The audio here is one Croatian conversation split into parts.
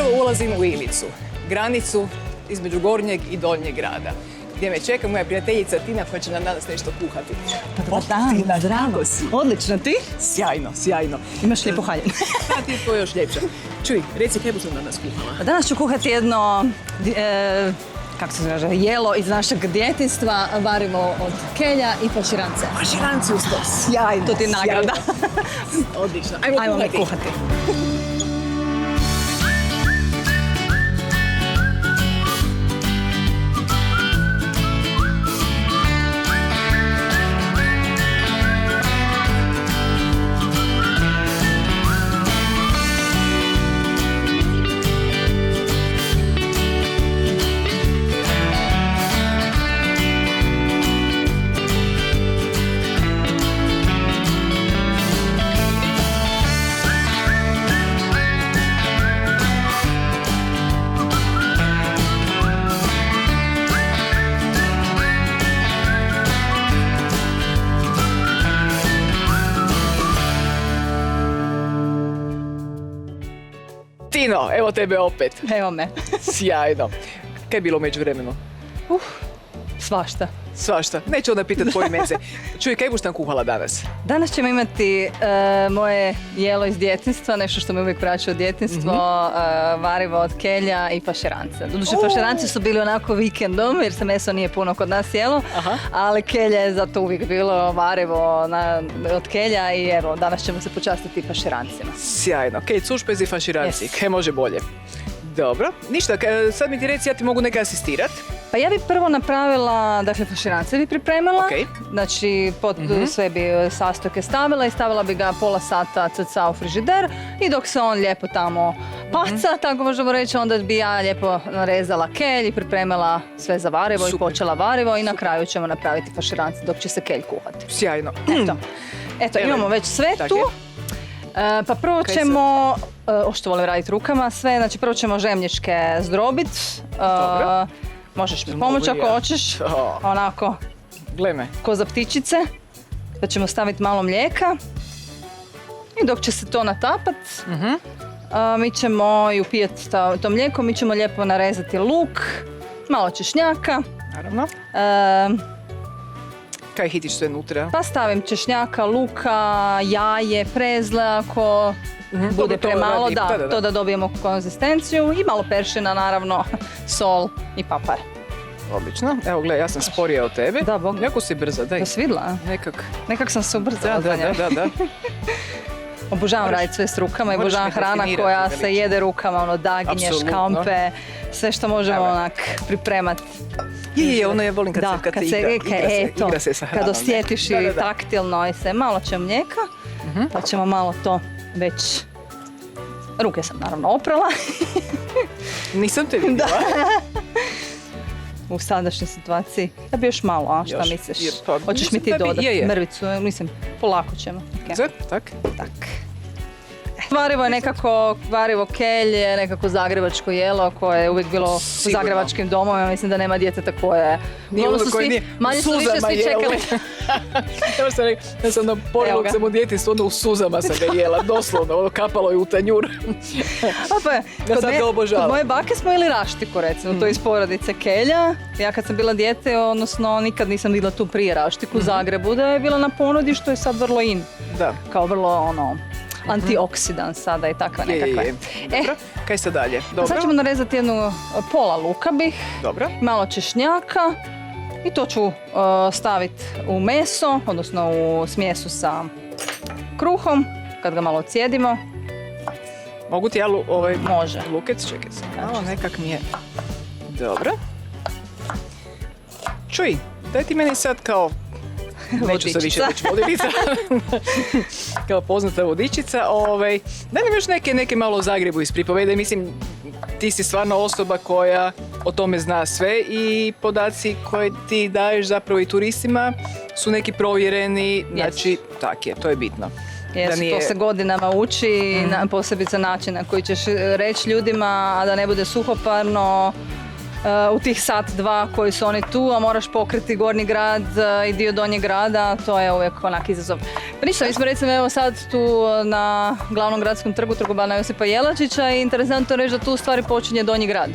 Evo ulazim u Ilicu, granicu između Gornjeg i Donjeg grada, gdje me čeka moja prijateljica Tina koja će nam danas nešto kuhati. Dobar dan, Tina, zdravo. kako si? Odlično, ti? Sjajno, sjajno. Imaš lijepo haljinu. Da, ti je to još ljepše. Čuj, reci, kaj sam danas kuhala? Danas ću kuhati jedno, kako se kaže, jelo iz našeg djetinjstva. Varimo od kelja i faširance. Faširanci uz to, sjajno. To ti je nagrada. Odlično, Ajmo mi kuhati. kuhati. Tino, evo tebe opet. Evo me. Sjajno. Kaj je bilo u međuvremenu? Svašta. Svašta. Neću onda pitati po imence. Čuj, kaj buš tam kuhala danas? Danas ćemo imati moje jelo iz djetinjstva, nešto što me uvijek vraća od djetinjstvo, varivo od kelja i faširance. Doduše, faširance su bili onako vikendom, jer se meso nije puno kod nas jelo, ali kelje je zato uvijek bilo varivo od kelja i evo, danas ćemo se počastiti faširancima. Sjajno. Kaj, cušpezi i faširanci. Yes. Kaj može bolje? Dobro. Ništa, sad mi ti reci, ja ti mogu neka asistirat. Pa ja bih prvo napravila, dakle faširance bi pripremila, znači sve bi sastojke stavila i stavila bi ga pola sata cca u frižider i dok se on lijepo tamo paca, tako možemo reći, onda bi ja lijepo narezala kelj i pripremila sve za varivo i počela varivo i na kraju ćemo napraviti faširance dok će se kelj kuhati. Sjajno. Eto, imamo već sve tu. Pa prvo ćemo, što volim raditi rukama, sve, znači prvo ćemo žemljičke zdrobit. Možeš mi pomoći ako hoćeš, onako, gle me, ko za ptičice. Da ćemo staviti malo mlijeka i dok će se to natapat, mi ćemo i upijati to mlijeko, mi ćemo lijepo narezati luk, malo češnjaka. Naravno. Kaj hitiš sve nutra? Pa stavim češnjaka, luka, jaje, prezle ako bude premalo, to da dobijemo konzistenciju i malo peršina naravno, sol i papar. Odlično. Evo gledaj, ja sam sporija od tebe. Da, Bog. Jako si brza, daj. Da si vidjela? Nekak sam se ubrzala. Da. Obožavam raditi sve s rukama i obožavam hrana koja se jede rukama, ono daginje, škampe, sve što možemo onak pripremati. Ono je volim kad se igra se sa hranom. Kad osjetiš i taktilno i sve, malo ćemo mlijeka, pa ćemo malo to već... Ruke sam naravno oprala. Nisam te vidjela. U sadašnjoj situaciji. Ja bi još malo, a šta misliš? Hoćeš mi ti dodati mrvicu? Mislim, polako ćemo. Tak. Varivo je nekako, varivo kelje, nekako zagrebačko jelo koje je uvijek bilo u zagrebačkim domovima. Mislim da nema djeteta koje... Manje su više svi čekali. Evo sam rekao, ja sam na porilog sam u djetinjstvu, onda u suzama sam ga jela, doslovno, kapalo je u tanjur. Kod moje bake smo jeli raštiku, recimo, to je iz porodice kelja. Ja kad sam bila dijete, odnosno nikad nisam vidjela tu prije raštiku u Zagrebu, da je bila na ponudi što je sad vrlo in. Da. Kao vrlo antioksidans sada i takva nekakva. Dobro, kaj se dalje? Dobro. Sad ćemo narezati jednu pola luka bih, malo češnjaka i to ću staviti u meso, odnosno u smjesu sa kruhom, kad ga malo ocijedimo. Mogu ti ja Može. Lukec? Čekaj se. Malo nekak mi je... Dobro. Čuj, daj ti meni sad kao... Neću se više reći vodičica. Kao poznata vodičica. Daj nam još neke malo o Zagrebu ispripovede. Mislim, ti si stvarno osoba koja o tome zna sve i podaci koje ti daješ zapravo i turistima su neki provjereni. Znači, tak je, to je bitno. To se godinama uči, posebice način na koji ćeš reći ljudima, a da ne bude suhoparno. u tih sat, dva koji su oni tu, a moraš pokriti Gornji grad i dio Donjeg grada, to je uvijek onak izazov. Pa ništa, mi smo recimo evo sad tu na glavnom gradskom trgu, Trgu bana Josipa Jelačića i interesantno reći da tu u stvari počinje Donji grad.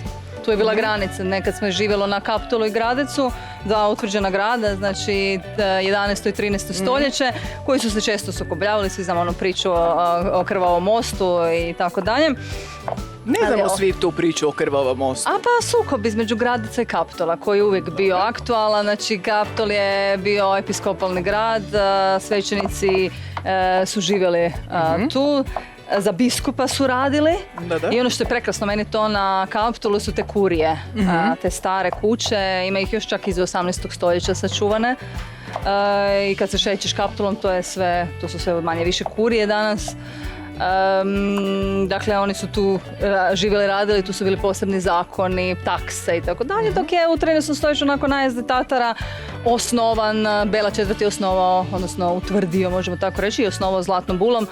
Tu je bila granica, nekad smo živjelo na Kaptolu i Gradecu, dva utvrđena grada, znači 11. i 13. stoljeće, koji su se često sukobljavali, svi znamo onu priču o Krvavom mostu i tako dalje. Ne znamo svi tu priču o Krvavom mostu. A pa sukob između Gradeca i Kaptola koji je uvijek bio aktualan, znači Kaptol je bio episkopalni grad, svećenici su živjeli tu. Za biskupa su radili i ono što je prekrasno meni to na Kaptolu su te kurije, te stare kuće, ima ih još čak iz 18. stoljeća sačuvane i kad se šećeš Kaptolom to su sve manje više kurije danas. Dakle, oni su tu živjeli, radili, tu su bili posebni zakoni, takse i tako dalje, dok je u 13. stoljeću nakon najezde Tatara osnovan, Bela IV je osnovao, odnosno utvrdio, možemo tako reći, i osnovao Zlatnom bulom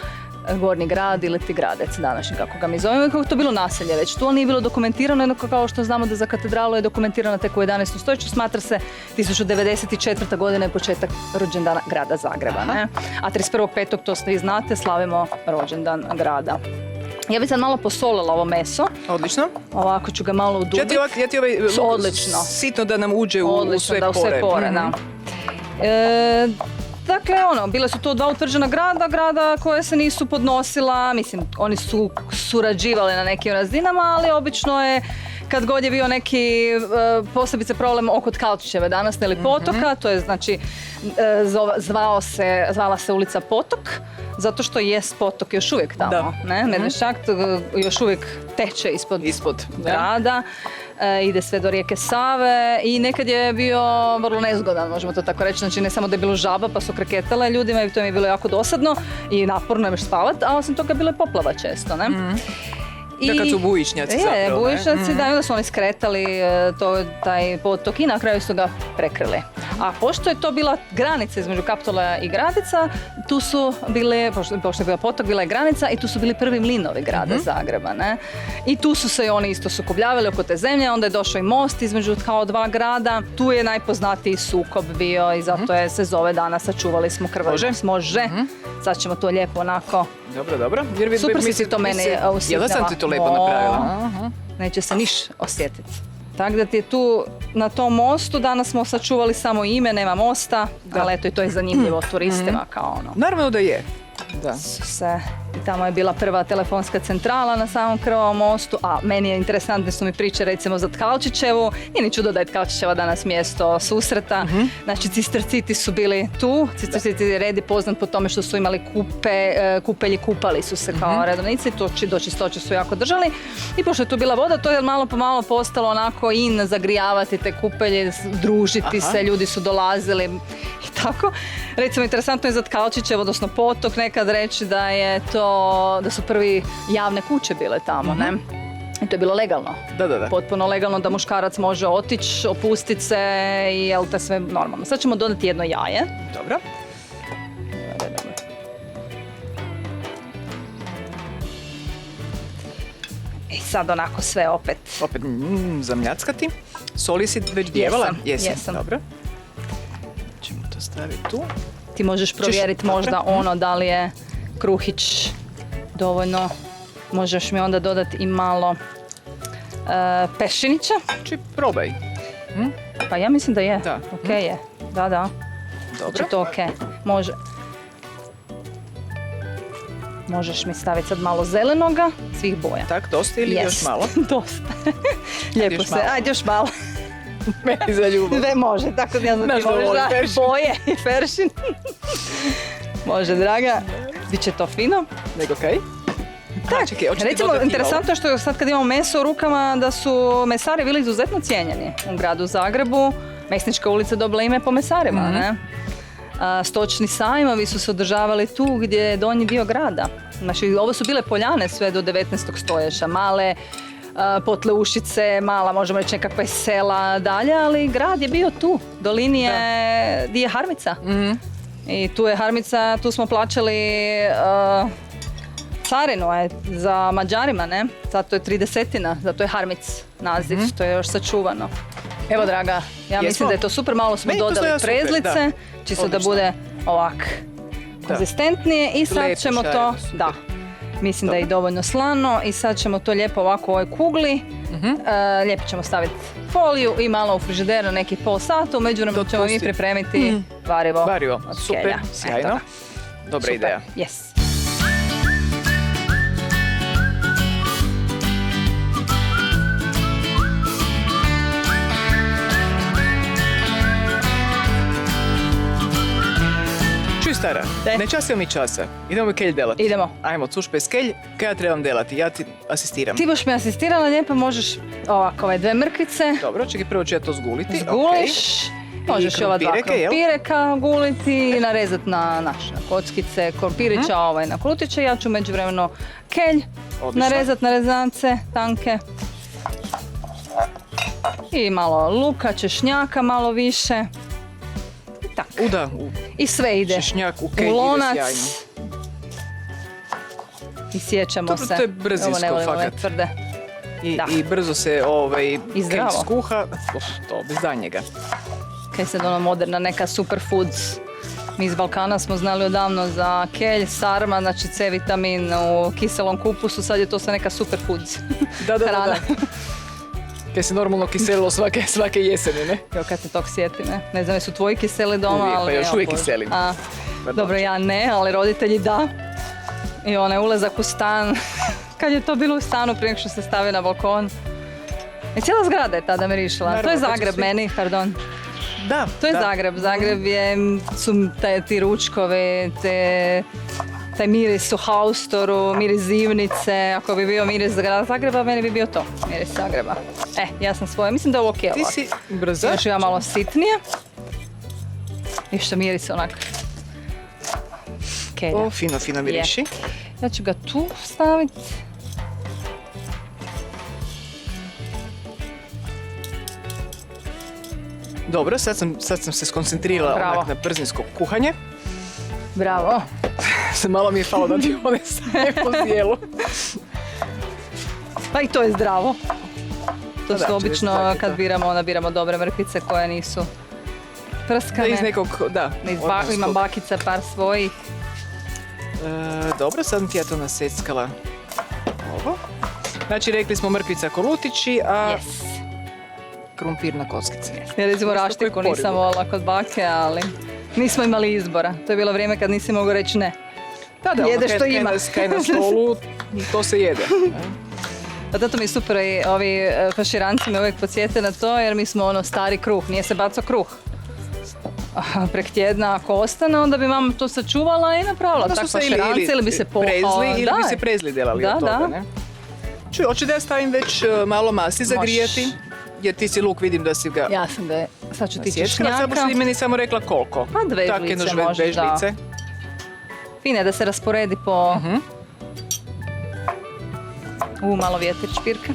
Gornji grad ili ti Gradec današnji, kako ga mi zovemo, kako to bilo naselje već. Tu nije bilo dokumentirano, jednako kao što znamo da za katedralu je dokumentirana tek u 11. stoljeću, smatra se 1094. godina je početak rođendana grada Zagreba. Ne? A 31.5. to svi znate, slavimo rođendan grada. Ja bih sad malo posolila ovo meso. Odlično. Ovako ću ga malo udubiti. Ja ti ovaj odlično. Sitno da nam uđe u sve pore. Da. Dakle, bile su to dva utvrđena grada koje se nisu podnosila, mislim, oni su surađivali na nekim razinama, ali obično je, kad god je bio neki posebice problem oko Tkalčićeve danas ili potoka, to je znači, zvala se ulica Potok, zato što je potok još uvijek tamo, ne? Medveščak još uvijek teče ispod grada. Ide sve do rijeke Save i nekad je bio vrlo nezgodan, možemo to tako reći, znači ne samo da je bilo žaba pa su kreketale ljudima i to mi je bilo jako dosadno i naporno imaš spavat, a osim toga bilo je poplava često, ne? Da, kad su bujičnjaci zapravo. Bujičnjaci, da, i onda su oni skretali taj potok i na kraju su ga prekrili. A pošto je to bila granica između Kaptola i Gradeca, tu su bile, pošto je bila potok, bila je granica i tu su bili prvi mlinovi grada Zagreba, ne? I tu su se oni isto sukobljavali oko te zemlje, onda je došao i most između kao dva grada. Tu je najpoznatiji sukob bio i zato se zove danas sačuvali smo Krvavi. Može. Sad ćemo to lijepo onako. Dobro. Super si to meni usitnjava. Ja sam ti to lijepo napravila. Neće se niš osjetiti. Tako da ti je tu na tom mostu, danas smo sačuvali samo ime, nema mosta, ali eto i to je zanimljivo turistima kao ono. Naravno da je. Da. I tamo je bila prva telefonska centrala na samom Krvavom mostu, a meni je interesantne su mi priče recimo za Tkalčićevu, nije ni čudo da je Tkalčićeva danas mjesto susreta, znači Cisterciti su bili tu, Cisterciti red je poznat po tome što su imali kupelji, kupali su se kao redovnici, do čistoće su jako držali i pošto je tu bila voda, to je malo po malo postalo onako in zagrijavati te kupelje, družiti se, ljudi su dolazili i tako. Recimo interesantno je za Tkalčićevo, odnosno potok nekad reći da su prvi javne kuće bile tamo, ne? I to je bilo legalno. Da. Potpuno legalno da muškarac može otići, opustiti se i jel te sve normalno. Sad ćemo dodati jedno jaje. Dobro. I sad onako sve opet zamljackati. Soli si već djevala? Jesam. Dobro. Ćemo to staviti tu. Ti možeš provjeriti možda da li je kruhić dovoljno. Možeš mi onda dodati i malo pešinića. Probaj. Pa ja mislim da je. Da. Ok je. Da. Dobro. Znači to ok. Možeš mi staviti sad malo zelenoga, svih boja. Tak, dosta ili još malo? Dosta. Lijepo se. Ajde još malo. Meni za ljubav. Može, tako da ja znam ti možeš da boje i peršin. Može, draga. Biće to fino. Nego okej. Recimo, interesantno je što sad kad imamo meso u rukama, da su mesari bili izuzetno cijenjeni u gradu Zagrebu. Mesnička ulica dobila ime po mesarima, ne? Stočni sajmovi su se održavali tu gdje je donji dio grada. Znači, ovo su bile poljane sve do 19. stoljeća, male Potleušice, mala, možemo reći nekakva sela dalje, ali grad je bio tu, do linije gdje je Harmica. I tu je Harmica, tu smo plaćali carinu je za Mađarima, ne? Zato je 30, zato je harmic naziv, to je još sačuvano. Evo, draga, ja mislim da je to super, malo smo dodali prezlice, čisto da bude ovak konzistentnije i sad ćemo to, mislim da je i dovoljno slano i sad ćemo to lijepo ovako u ovoj kugli, lijepo ćemo staviti foliju i malo u frižider na neki pol sata, u međuvremenu ćemo mi pripremiti varivo od super, skelja. sjajno, dobra ideja. Yes. Stara, ne časimo mi časa. Idemo mi kelj delati. Idemo. Ajmo, cuš pes kelj, kaj ja trebam delati? Ja ti asistiram. Ti boš mi asistirala, lijepo možeš ovako, ove 2 mrkvice. Dobro, čekaj, prvo ću ja to zguliti. Zguliš. Možeš i ova 2 krompireka guliti i narezati na kockice krompirića, na kolutiće. Ja ću međuvremeno kelj narezati na rezance, tanke. I malo luka, češnjaka malo više. I sve ide u lonac. I sjećamo se. To je brzinsko, fakat. I brzo se kelj skuha. To bez danjega. Kaj se ono moderna neka superfoods. Mi iz Balkana smo znali odavno za kelj, sarma, znači C vitamin u kiselom kupusu, sad je to sve neka superfoods. Da. Kaj se normalno kiselilo svake jeseni, ne? Jo, kad se tog sjeti, ne? Ne znam, su tvoji kiseli doma, uvijek, ali... Pa još uvijek kiselim. Dobro, ja ne, ali roditelji da. I onaj ulazak u stan, kad je to bilo u stanu prije što se stavi na balkon. I cijela zgrada je tada mirišila. Naravno, to je Zagreb meni, pardon. Da. To je Zagreb. Zagreb su ti ručkovi, taj miris u haustoru, miris zivnice. Ako bi bio miris Zagreba, meni bi bio to, miris Zagreba. Ja sam svoje, mislim da je ovo okej ovako. Ti si brza. Još ima malo sitnije. I što miris onak. O, fino miriši. Ja ću ga tu staviti. Dobro, sad sam se skoncentrirala na brzinsko kuhanje. Bravo. Malo mi je falo da ti one staje po zdjelu. Pa i to je zdravo. To su obično kad biramo dobre mrkvice koje nisu prskane. Iz nekog, imam bakica par svojih. Dobro, sad sam ti ja to naseckala. Ovo. Znači, rekli smo mrkvica kolutići, a krumpir na kockice. Ja recimo raštiku nisam volila kod bake, ali nismo imali izbora. To je bilo vrijeme kad nisi mogao reći ne. Da, jedeš što ima. Kaj na stolu, to se jede. A zato mi super i ovi faširanci me uvijek podsjete na to, jer mi smo stari kruh, nije se bacao kruh. Prek tjedna ako ostane, onda bi mama to sačuvala i napravila tak faširanci ili bi se pohao. Ili bi se prezli delali od toga, ne? Čuj, hoće da ja stavim već malo masti zagrijati? Jer ti si luk, vidim da si ga... Ja sam da sad ću ti češnjaka. Sad boš ti meni samo rekla koliko. Pa 2 žlice možeš, da. Fine, da se rasporedi po... malo vjetrić špirke.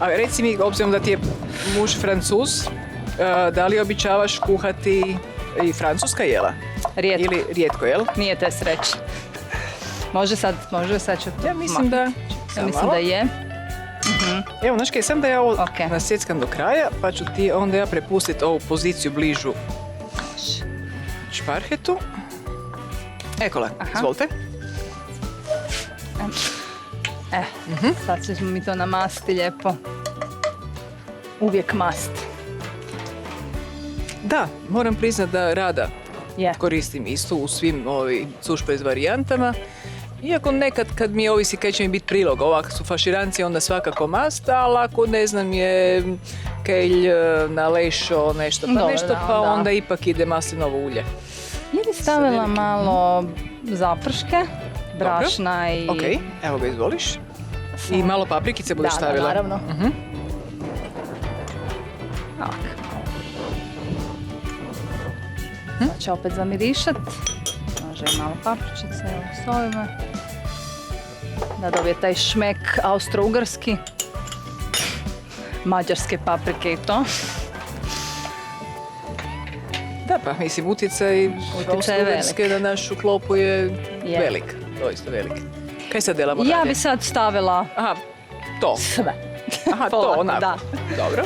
A reci mi, obzirom da ti je muž Francuz, da li običavaš kuhati i francuska jela? Rijetko. Ili rijetko, jel? Nije te sreće. Može sad ću... Ja mislim da je. Evo, znaš kaj, sam da ja ovo nasjeckam do kraja, pa ću ti onda ja prepustiti ovu poziciju bližu šparhetu. Ekola, izvolite. Sad ćemo mi to namasti lijepo. Uvijek mast. Da, moram priznat da rada koristim isto u svim cušpez varijantama. Iako nekad kad mi ovisi kaj će mi biti prilog, ovak su faširanci onda svakako mast, ali ako ne znam je kelj na lešo nešto pa onda ipak ide maslinovo ulje. Ja bi stavila malo zaprške, brašna i... Ok, evo ga izvoliš. I malo paprikice budeš stavila. Da, naravno. Sad će opet zamirišat. Može i malo papričice, evo s ovime. Da dobije taj šmek austro-ugarski. Mađarske paprike i to. Da, Pa mislim, utjecaj Austro-Ugarske na našu klopu je velik. Doista velik. Kaj sad delamo dalje? Ja bi sad stavila Aha, to. sve. Aha, to, onako. Da. Dobro.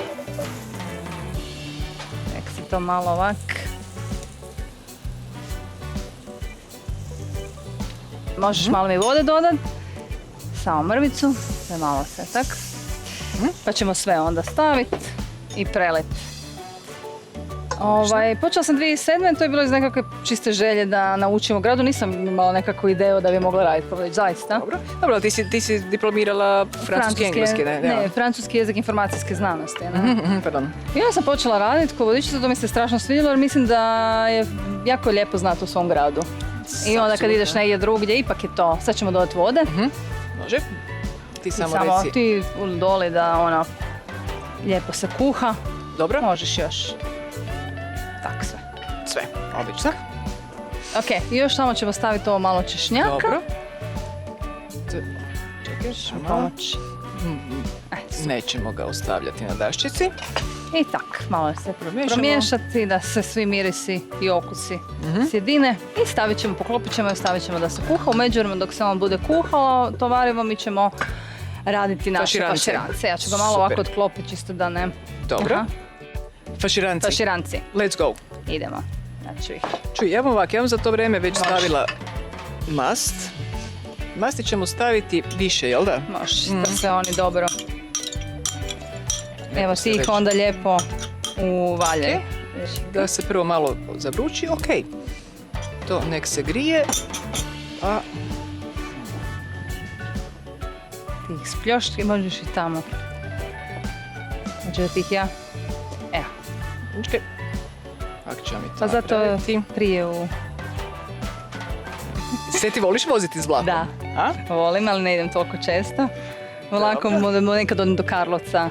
Nek se to malo ovak. Možeš malo mi vode dodat. Samo mrvicu. Da malo se tak. Pa ćemo sve onda staviti i prelet. Počela sam 2007. To je bilo iz nekakve čiste želje da naučim u gradu. Nisam imala nekakvu ideju da bi mogla raditi, pa već zaista. Dobro, ti si diplomirala francuski i engleski, ne? Ne, francuski jezik informacijske znanosti. Pardon. I ja sam počela raditi ko vodičica, to mi se strašno svidjelo jer mislim da je jako lijepo znati u svom gradu. I onda kad ideš negdje drugdje, ipak je to. Sad ćemo dodati vode. Može. Ti samo reci. Ti doli da lijepo se kuha. Dobro. Možeš još. Tak sve. Sve, odlično. Ok, i još samo ćemo staviti ovo malo češnjaka. Dobro. Čekaj, pomoć. Nećemo ga ostavljati na daščici. I tak, malo se promiješati da se svi mirisi i okusi sjedine. I stavit ćemo, poklopit ćemo i stavit ćemo da se kuha. U međuvremenu dok se on bude kuhao, to varivo mi ćemo raditi naše faširance. Ja ću ga malo ovako odklopiti čisto da ne... Dobro. Faširanci. Let's go. Idemo. Znači ih. Čuj, ja vam za to vrijeme već stavila mast. Masti ćemo staviti više, jel da? Može, da se oni dobro... Evo ti ih onda lijepo uvaljaj. Da se prvo malo zavrući, ok. To nek se grije. A... Ti ih spljošti, možeš i tamo. Znači da ti ih ja... Evo. Kako ćemo mi to pa zato napraviti? Prije u... Sve ti voliš voziti s vlakom? Da, volim, ali ne idem toliko često. Vlakom nekad odem do Karlovca.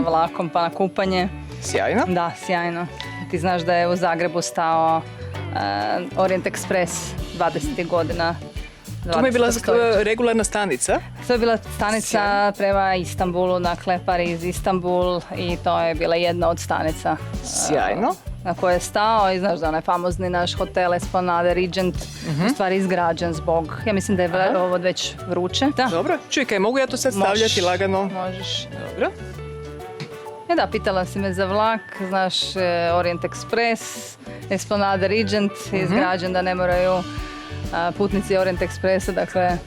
Vlakom pa na kupanje. Sjajno. Da, sjajno. Ti znaš da je u Zagrebu stao Orient Express 20. godina. To mi je bila regularna stanica? To je bila stanica prema Istanbulu, dakle Pariz, Istanbul i to je bila jedna od stanica. Sjajno. Na kojoj je stao i znaš da onaj famozni naš hotel Esplanade Regent u stvari izgrađen zbog, ja mislim da je ovo već vruće. Da. Dobro, čuj, kaj mogu ja to sad stavljati lagano? Možeš. Dobro. Da, pitala si me za vlak, znaš Orient Express, Esplanade Regent je izgrađen da ne moraju putnici Orient Expressa, dakle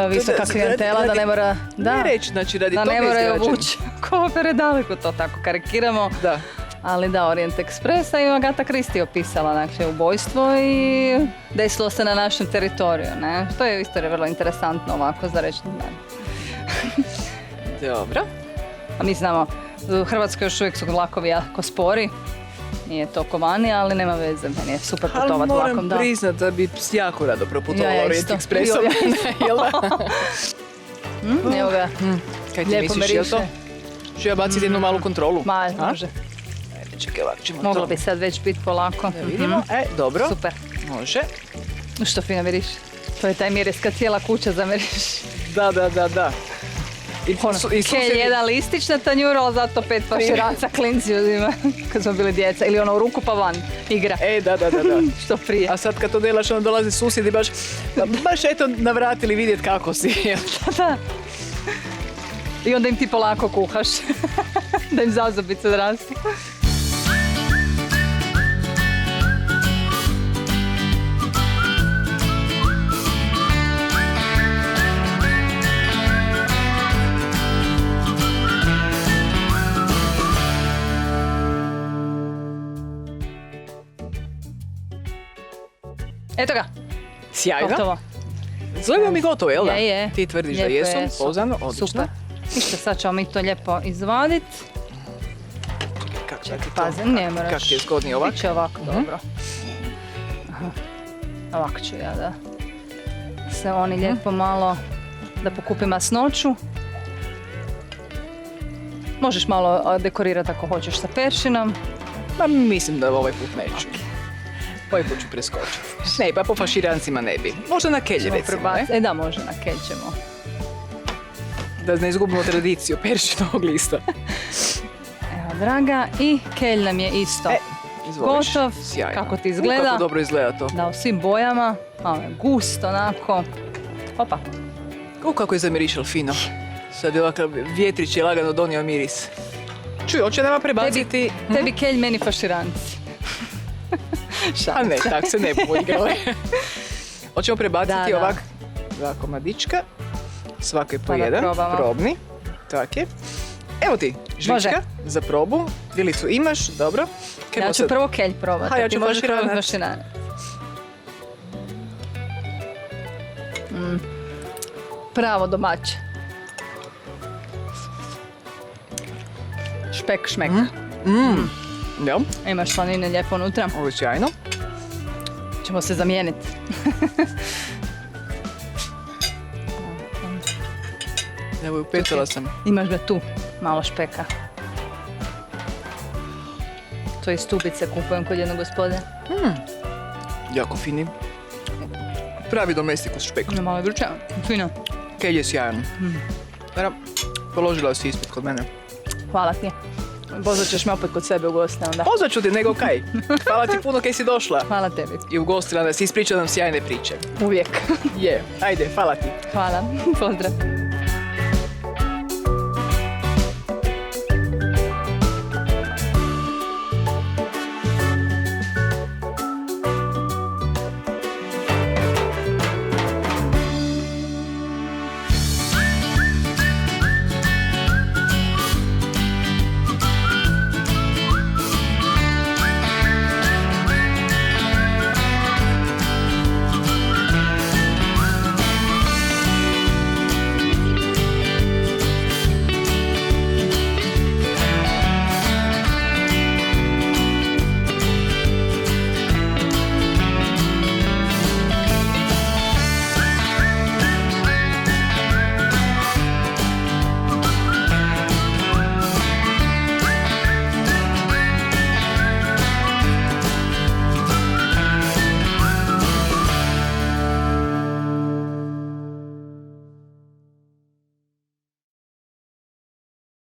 visoka klijentela, da ne mora... Ne reći, znači radi da toga ne moraju izgrađen. vući kofere daleko, to tako karikiramo. Da. Ali da, Orient Expressa i Agatha Christie opisala, dakle, ubojstvo i desilo se na našem teritoriju, ne? To je isto vrlo interesantno ovako za reći. Dobro. A mi znamo, u Hrvatskoj još uvijek su vlakovi jako spori. Nije to ko vani, ali nema veze, meni je super putovat vlakom. Ali moram priznat da bi jako rado proputovala Orient Expressom. Evo ga, kaj ti misliš, je li to? Ću ja baciti jednu malu kontrolu? Može. Čekaj, ovako ćemo to. Moglo bi sad već biti polako. Da vidimo. Dobro. Super. Može. Što fino miriš. To je taj miris kad cijela kuća zamiriš. Da. Kelj jedan listić na tanjuru, ali zato 5 faširaca klinci uzima kad smo bili djeca. Ili u ruku pa van igra. Da. Što prije. A sad kad to delaš, onda dolaze susjedi baš eto navratili vidjeti kako si. Da. I onda im ti polako kuhaš. Da im zazobice odrasti. Eto ga. Sjajno. Gotovo. Zovemo mi gotovo, jel da? Je. Ti tvrdiš da jesu, pouzdano, odlično. Super. Ništa, sad ćemo mi to lijepo izvaditi. Pazi, ne moraš. Kako ti je zgodnije ovako? Biće ovako, dobro. Aha. Ovako ću ja da se oni lijepo malo, da pokupi masnoću. Možeš malo dekorirati ako hoćeš sa peršinom. Ma mislim da ovaj put neću. Ovaj put ću preskočiti. Ne, pa po faširancima ne bi. Možda na kelje recimo, ne? Da, može na kelj ćemo. Da ne izgubimo tradiciju peršinovog lista. Evo, draga, i kelj nam je isto. Izvoliš. gotov. Sjajno. Kako ti izgleda? Kako dobro izgleda to. Da, u svim bojama. Malo je gust, onako. Opa. Kako je zamirišal fino. Sad je ovakav vjetrić je lagano donio miris. Čuj, hoće nama prebaciti... Tebi kelj, meni faširanci. A ne, tak se ne bomo igrali. Hoćemo prebaciti Da. ovak dva komadička. Svako je po Pa da jedan. probamo. Probni. Tak je. Evo ti, žlička za probu. Vilicu imaš, dobro. Kaj Ja bo ću sad? prvo kelj probati. Ja ti ću možeš faširanac. probati faširanac. Pravo domaće. Špek šmek. Ja, Imaš slanine lijepo unutra. ovo je sjajno. Ćemo se zamijeniti. Evo, upetala sam. Imaš ga tu, malo špeka. To iz stubice kupujem kod jednog gospodina. Jako fini. Pravi domestikus špek. Malo je vruće, fino. Kelj je sjajan. Vera, položila si ispit kod mene. Hvala ti. Pozvat ćeš me opet kod sebe u goste onda. Pozvat ću ti, nego kaj. Hvala ti puno kaj si došla. Hvala tebi. I ugostila nas, ispričala nam sjajne priče. Uvijek. Je, ajde, hvala ti. Hvala. Pozdrav.